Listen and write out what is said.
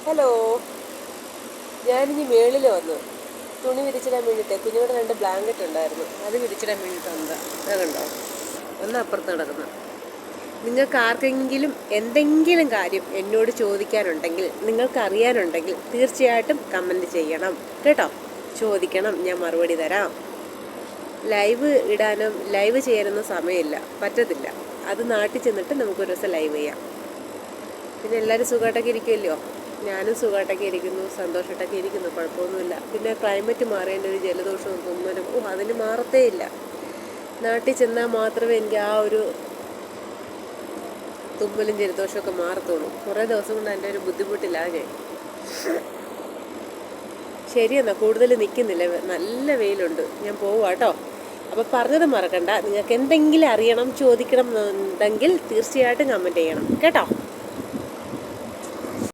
Hello, ഞാനിനി മേളിൽ വന്നു തുണി വിരിച്ചിടാൻ വേണ്ടിയിട്ട്. കുഞ്ഞുങ്ങളുടെ 2 ബ്ലാങ്കറ്റ് ഉണ്ടായിരുന്നു, അത് വിരിച്ചിടാൻ വേണ്ടിയിട്ട് വന്നതാ. അതുണ്ടോ, ഒന്ന് അപ്പുറത്ത് കിടക്കുന്നു. നിങ്ങൾക്ക് ആർക്കെങ്കിലും എന്തെങ്കിലും കാര്യം എന്നോട് ചോദിക്കാനുണ്ടെങ്കിൽ, നിങ്ങൾക്ക് അറിയാനുണ്ടെങ്കിൽ തീർച്ചയായിട്ടും കമൻറ്റ് ചെയ്യണം കേട്ടോ. ചോദിക്കണം, ഞാൻ മറുപടി തരാം. ലൈവ് ഇടാനും ലൈവ് ചെയ്യാനൊന്നും സമയമില്ല, പറ്റത്തില്ല. അത് നാട്ടിൽ ചെന്നിട്ട് നമുക്കൊരു ദിവസം ലൈവ് ചെയ്യാം. പിന്നെ എല്ലാവരും സുഖമായിട്ടൊക്കെ ഇരിക്കുമല്ലോ. ഞാനും സുഖമായിട്ടൊക്കെ ഇരിക്കുന്നു, സന്തോഷമായിട്ടൊക്കെ ഇരിക്കുന്നു, കുഴപ്പമൊന്നുമില്ല. പിന്നെ ക്ലൈമറ്റ് മാറേണ്ട ഒരു ജലദോഷവും തുമ്മലും അതിന് മാറത്തേ ഇല്ല. നാട്ടിൽ ചെന്നാൽ മാത്രമേ എനിക്ക് ആ ഒരു തുമ്മലും ജലദോഷമൊക്കെ മാറത്തുള്ളൂ. കുറേ ദിവസം കൊണ്ട് എൻ്റെ ഒരു ബുദ്ധിമുട്ടില്ലാതെ. ശരി, എന്നാൽ കൂടുതൽ നിൽക്കുന്നില്ല, നല്ല വെയിലുണ്ട്, ഞാൻ പോവാം കേട്ടോ. അപ്പോൾ പറഞ്ഞത് മറക്കണ്ട, നിങ്ങൾക്ക് എന്തെങ്കിലും അറിയണം ചോദിക്കണം എന്നുണ്ടെങ്കിൽ തീർച്ചയായിട്ടും കമൻറ്റ് ചെയ്യണം കേട്ടോ.